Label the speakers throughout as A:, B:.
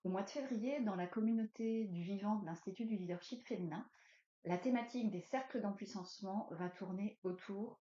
A: Au mois de février, dans la communauté du vivant de l'Institut du leadership féminin, la thématique des cercles d'empuissancement va tourner autour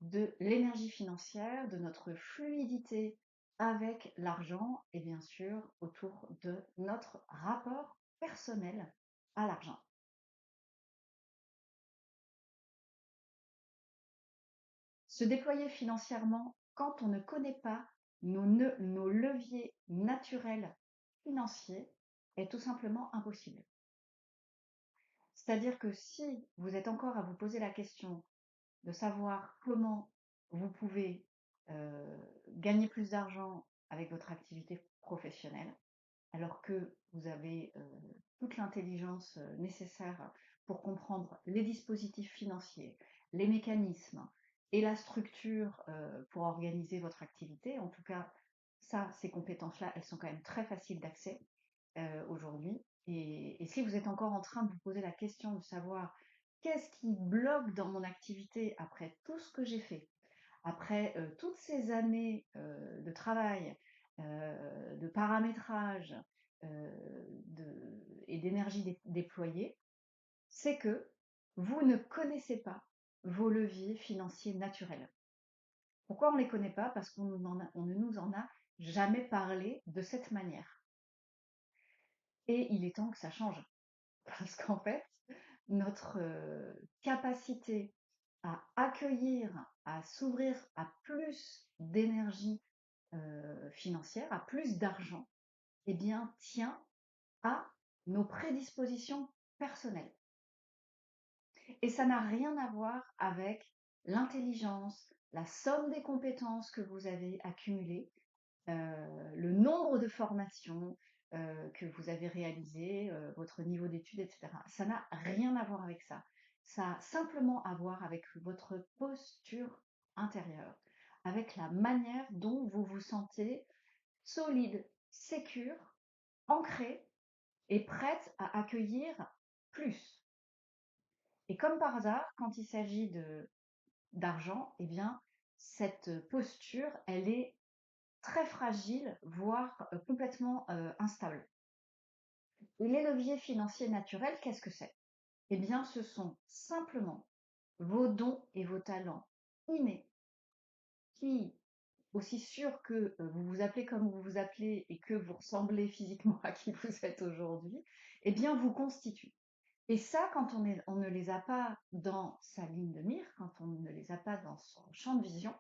A: de l'énergie financière, de notre fluidité avec l'argent et bien sûr autour de notre rapport personnel à l'argent. Se déployer financièrement quand on ne connaît pas nos leviers naturels financiers est tout simplement impossible. C'est-à-dire que si vous êtes encore à vous poser la question de savoir comment vous pouvez gagner plus d'argent avec votre activité professionnelle, alors que vous avez toute l'intelligence nécessaire pour comprendre les dispositifs financiers, les mécanismes et la structure pour organiser votre activité. En tout cas, ça, ces compétences-là, elles sont quand même très faciles d'accès aujourd'hui. Et si vous êtes encore en train de vous poser la question de savoir qu'est-ce qui bloque dans mon activité après tout ce que j'ai fait, après toutes ces années de travail, de paramétrage et d'énergie déployée, c'est que vous ne connaissez pas vos leviers financiers naturels. Pourquoi on ne les connaît pas? Parce qu'on ne nous en a jamais parlé de cette manière. Et il est temps que ça change. Parce qu'en fait, notre capacité à accueillir, à s'ouvrir à plus d'énergie financière, à plus d'argent, eh bien, tient à nos prédispositions personnelles. Et ça n'a rien à voir avec l'intelligence, la somme des compétences que vous avez accumulées, le nombre de formations que vous avez réalisées, votre niveau d'études, etc. Ça n'a rien à voir avec ça. Ça a simplement à voir avec votre posture intérieure, avec la manière dont vous vous sentez solide, sécure, ancrée et prête à accueillir plus. Et comme par hasard, quand il s'agit d'argent, eh bien, cette posture, elle est très fragile, voire complètement instable. Et les leviers financiers naturels, qu'est-ce que c'est? Eh bien, ce sont simplement vos dons et vos talents innés qui, aussi sûr que vous vous appelez comme vous vous appelez et que vous ressemblez physiquement à qui vous êtes aujourd'hui, eh bien, vous constituent. Et ça, quand on ne les a pas dans sa ligne de mire, quand on ne les a pas dans son champ de vision,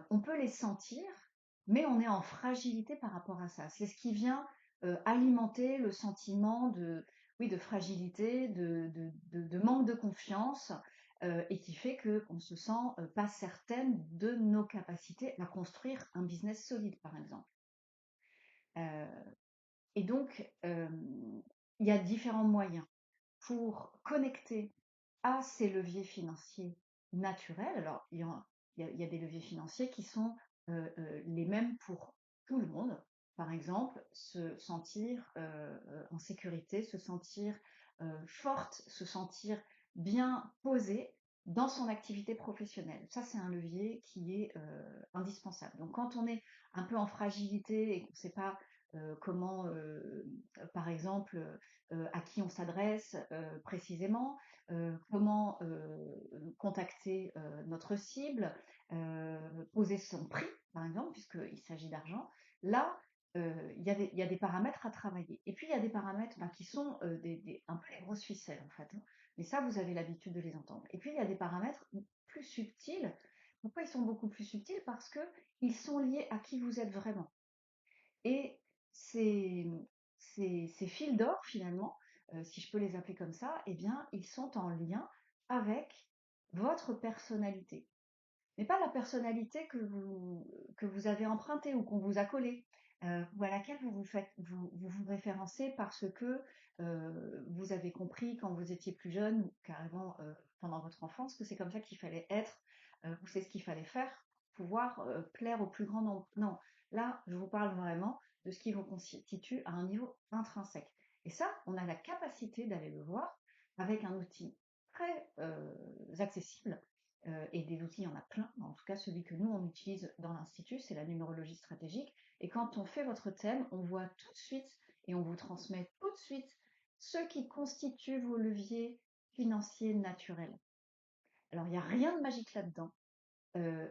A: on peut les sentir, mais on est en fragilité par rapport à ça. C'est ce qui vient alimenter le sentiment oui, de fragilité, de manque de confiance, et qui fait qu'on ne se sent pas certaine de nos capacités à construire un business solide, par exemple. Et donc, il y a différents moyens pour connecter à ces leviers financiers naturels. Alors, il y a des leviers financiers qui sont les mêmes pour tout le monde. Par exemple, se sentir en sécurité, se sentir forte, se sentir bien posée dans son activité professionnelle. Ça, c'est un levier qui est indispensable. Donc, quand on est un peu en fragilité et qu'on ne sait pas comment, par exemple, à qui on s'adresse précisément, comment contacter notre cible, poser son prix, par exemple, puisqu'il s'agit d'argent. Là, il y a des paramètres à travailler. Et puis, il y a des paramètres qui sont un peu les grosses ficelles, en fait. Mais ça, vous avez l'habitude de les entendre. Et puis, il y a des paramètres plus subtils. Pourquoi ils sont beaucoup plus subtils? Parce qu'ils sont liés à qui vous êtes vraiment. Et ces fils d'or, finalement, si je peux les appeler comme ça, eh bien, ils sont en lien avec votre personnalité. Mais pas la personnalité que vous avez empruntée ou qu'on vous a collée, ou à laquelle vous référencez parce que vous avez compris quand vous étiez plus jeune, ou carrément pendant votre enfance, que c'est comme ça qu'il fallait être, ou c'est ce qu'il fallait faire, pour pouvoir plaire au plus grand nombre. Non, là, je vous parle vraiment de ce qui vous constitue à un niveau intrinsèque. Et ça, on a la capacité d'aller le voir avec un outil très accessible et des outils, il y en a plein. En tout cas, celui que nous, on utilise dans l'Institut, c'est la numérologie stratégique. Et quand on fait votre thème, on voit tout de suite et on vous transmet tout de suite ce qui constitue vos leviers financiers naturels. Alors, il n'y a rien de magique là-dedans.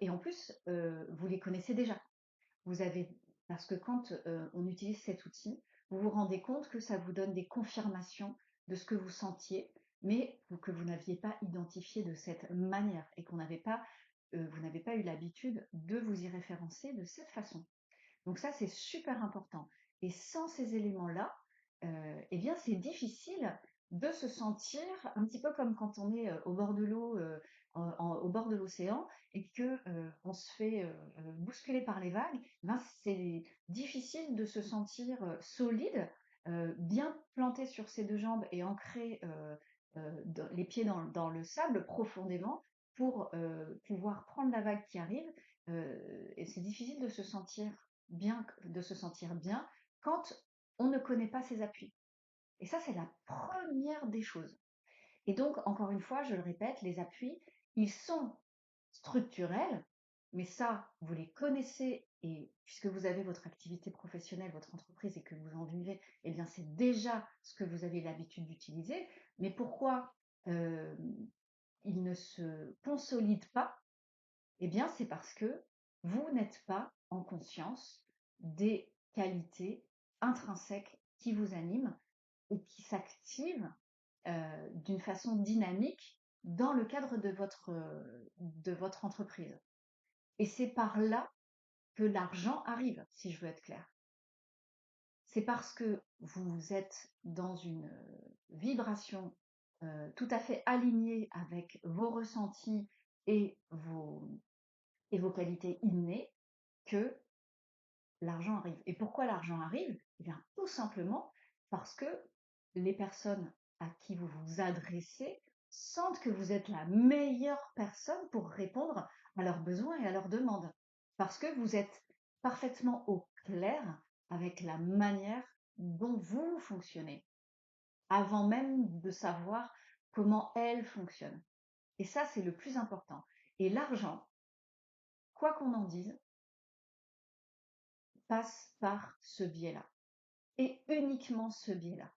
A: Et en plus, vous les connaissez déjà. Vous avez, parce que quand on utilise cet outil, vous vous rendez compte que ça vous donne des confirmations de ce que vous sentiez, mais que vous n'aviez pas identifié de cette manière et vous n'avez pas eu l'habitude de vous y référencer de cette façon. Donc ça, c'est super important. Et sans ces éléments-là, eh bien, c'est difficile de se sentir un petit peu comme quand on est au bord de l'eau, au bord de l'océan, et que on se fait bousculer par les vagues. Ben, c'est difficile de se sentir solide, bien planté sur ses deux jambes et ancré les pieds dans le sable profondément pour pouvoir prendre la vague qui arrive. Et c'est difficile de se sentir bien quand on ne connaît pas ses appuis. Et ça, c'est la première des choses. Et donc, encore une fois, je le répète, les appuis, ils sont structurels, mais ça, vous les connaissez et puisque vous avez votre activité professionnelle, votre entreprise et que vous en vivez, eh bien, c'est déjà ce que vous avez l'habitude d'utiliser. Mais pourquoi euh, ils ne se consolident pas? Eh bien, c'est parce que vous n'êtes pas en conscience des qualités intrinsèques qui vous animent et qui s'activent d'une façon dynamique dans le cadre de votre entreprise. Et c'est par là que l'argent arrive, si je veux être claire. C'est parce que vous êtes dans une vibration tout à fait alignée avec vos ressentis et vos qualités innées que l'argent arrive. Et pourquoi l'argent arrive? Eh bien, tout simplement parce que les personnes à qui vous vous adressez sentent que vous êtes la meilleure personne pour répondre à leurs besoins et à leurs demandes. Parce que vous êtes parfaitement au clair avec la manière dont vous fonctionnez, avant même de savoir comment elles fonctionnent. Et ça, c'est le plus important. Et l'argent, quoi qu'on en dise, passe par ce biais-là. Et uniquement ce biais-là.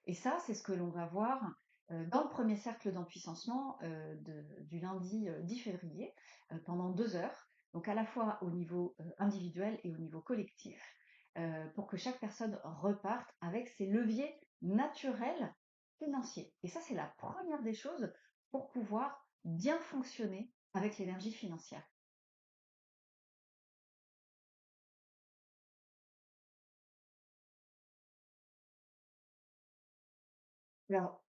A: Et ça, c'est ce que l'on va voir dans le premier cercle d'empuissancement du lundi 10 février pendant 2 heures, donc à la fois au niveau individuel et au niveau collectif, pour que chaque personne reparte avec ses leviers naturels financiers. Et ça, c'est la première des choses pour pouvoir bien fonctionner avec l'énergie financière. Alors,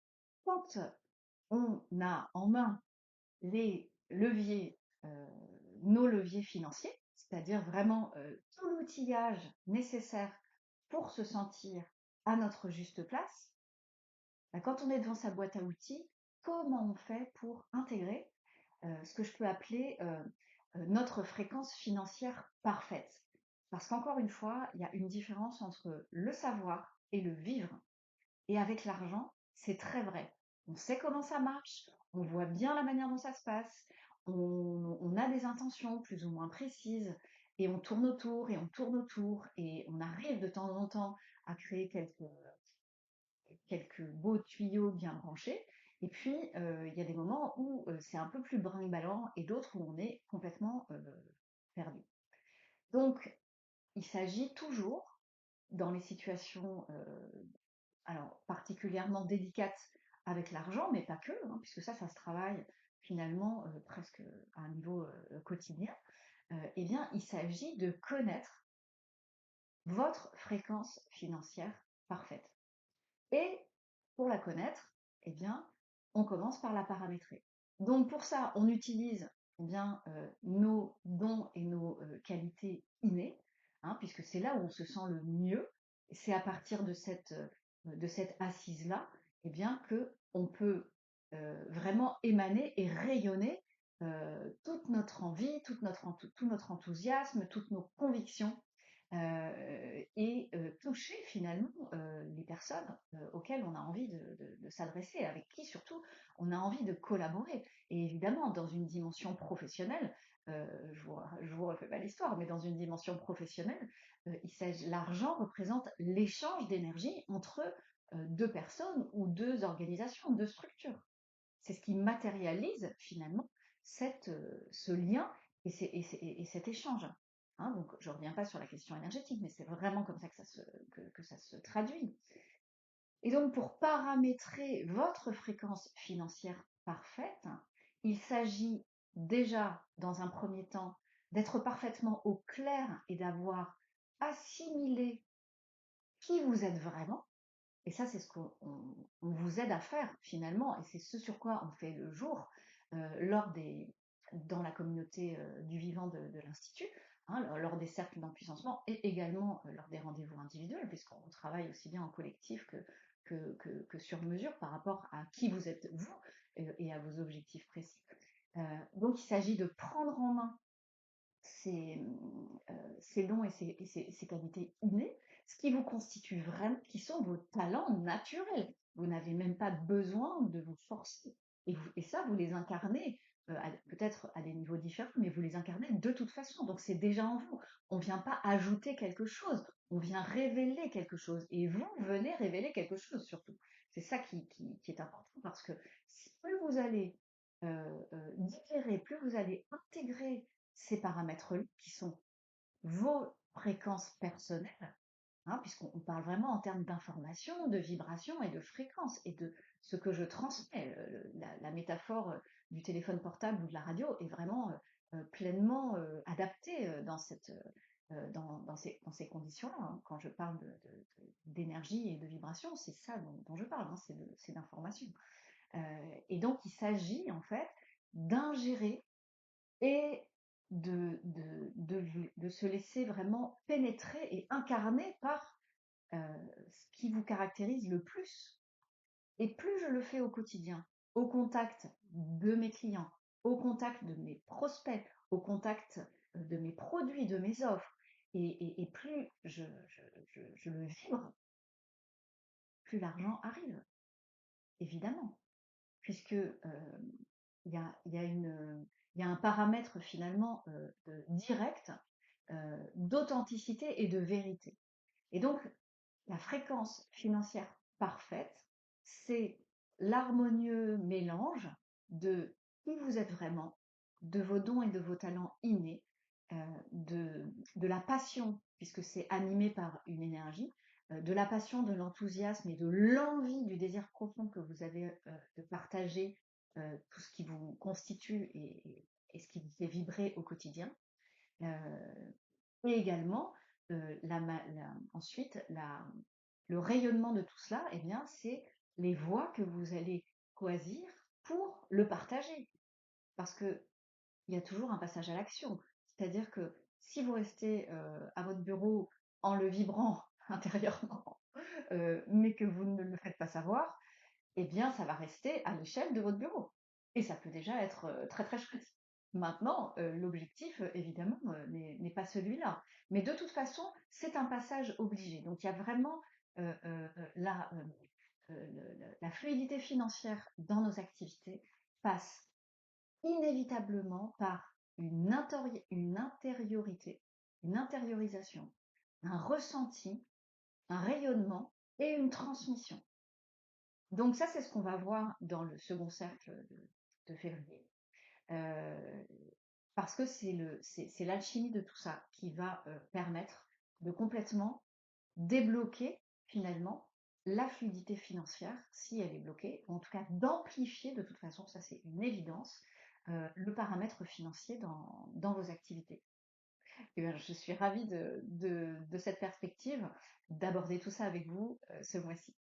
A: quand on a en main les leviers, nos leviers financiers, c'est-à-dire vraiment tout l'outillage nécessaire pour se sentir à notre juste place, bah, quand on est devant sa boîte à outils, comment on fait pour intégrer ce que je peux appeler notre fréquence financière parfaite? Parce qu'encore une fois, il y a une différence entre le savoir et le vivre. Et avec l'argent, c'est très vrai. On sait comment ça marche, on voit bien la manière dont ça se passe, on a des intentions plus ou moins précises, et on tourne autour, et on tourne autour, et on arrive de temps en temps à créer quelques beaux tuyaux bien branchés. Et puis, il y a des moments où c'est un peu plus brinque-ballant, et d'autres où on est complètement perdu. Donc, il s'agit toujours, dans les situations alors particulièrement délicate avec l'argent, mais pas que, hein, puisque ça se travaille finalement presque à un niveau quotidien, eh bien, il s'agit de connaître votre fréquence financière parfaite. Et pour la connaître, eh bien, on commence par la paramétrer. Donc pour ça, on utilise eh bien, nos dons et nos qualités innées, hein, puisque c'est là où on se sent le mieux. Et c'est à partir de cette assise-là eh bien, que on peut vraiment émaner et rayonner toute notre envie, tout notre enthousiasme, toutes nos convictions et toucher finalement les personnes auxquelles on a envie de s'adresser, avec qui surtout on a envie de collaborer. Et évidemment, dans une dimension professionnelle, je vous refais pas l'histoire, mais dans une dimension professionnelle, l'argent représente l'échange d'énergie entre deux personnes ou deux organisations, deux structures. C'est ce qui matérialise finalement ce lien et cet échange. Hein, donc, je ne reviens pas sur la question énergétique, mais c'est vraiment comme ça que ça se traduit. Et donc, pour paramétrer votre fréquence financière parfaite, il s'agit déjà, dans un premier temps, d'être parfaitement au clair et d'avoir assimilé qui vous êtes vraiment. Et ça, c'est ce qu'on vous aide à faire finalement, et c'est ce sur quoi on fait le jour dans la communauté du vivant de l'Institut, hein, lors des cercles d'empuissancement et également lors des rendez-vous individuels, puisqu'on travaille aussi bien en collectif que sur mesure par rapport à qui vous êtes vous et à vos objectifs précis. Donc, il s'agit de prendre en main ces dons et ces qualités innées, ce qui vous constitue vraiment, qui sont vos talents naturels. Vous n'avez même pas besoin de vous forcer. Et ça, vous les incarnez, peut-être à des niveaux différents, mais vous les incarnez de toute façon. Donc c'est déjà en vous. On ne vient pas ajouter quelque chose, on vient révéler quelque chose. Et vous venez révéler quelque chose surtout. C'est ça qui est important parce que plus vous allez différer, plus vous allez intégrer ces paramètres-là qui sont vos fréquences personnelles, hein, puisqu'on parle vraiment en termes d'information, de vibration et de fréquence, et de ce que je transmets. La métaphore du téléphone portable ou de la radio est vraiment pleinement adaptée dans ces conditions-là. Hein. Quand je parle d'énergie et de vibration, c'est ça dont je parle, hein, c'est d'information. Et donc, il s'agit en fait d'ingérer et de se laisser vraiment pénétrer et incarner par ce qui vous caractérise le plus. Et plus je le fais au quotidien, au contact de mes clients, au contact de mes prospects, au contact de mes produits, de mes offres, et plus je le vibre, plus l'argent arrive, évidemment, puisque il y a un paramètre finalement direct d'authenticité et de vérité. Et donc, la fréquence financière parfaite, c'est l'harmonieux mélange de qui vous êtes vraiment, de vos dons et de vos talents innés, de la passion, puisque c'est animé par une énergie, de la passion, de l'enthousiasme et de l'envie, du désir profond que vous avez de partager tout ce qui vous constitue et ce qui vous fait vibrer au quotidien. Et également, ensuite, le rayonnement de tout cela, eh bien, c'est les voies que vous allez choisir pour le partager. Parce qu'il y a toujours un passage à l'action. C'est-à-dire que si vous restez à votre bureau en le vibrant intérieurement, mais que vous ne le faites pas savoir, eh bien, ça va rester à l'échelle de votre bureau. Et ça peut déjà être très très chouette. Maintenant, l'objectif, évidemment, n'est pas celui-là. Mais de toute façon, c'est un passage obligé. Donc, il y a vraiment la, la fluidité financière dans nos activités passe inévitablement par une intériorité, une intériorisation, un ressenti, un rayonnement et une transmission. Donc ça, c'est ce qu'on va voir dans le second cercle de février. Euh, Parce que c'est l'alchimie de tout ça qui va permettre de complètement débloquer finalement la fluidité financière, si elle est bloquée, ou en tout cas d'amplifier de toute façon, ça c'est une évidence, le paramètre financier dans vos activités. Et bien, je suis ravie de cette perspective, d'aborder tout ça avec vous ce mois-ci.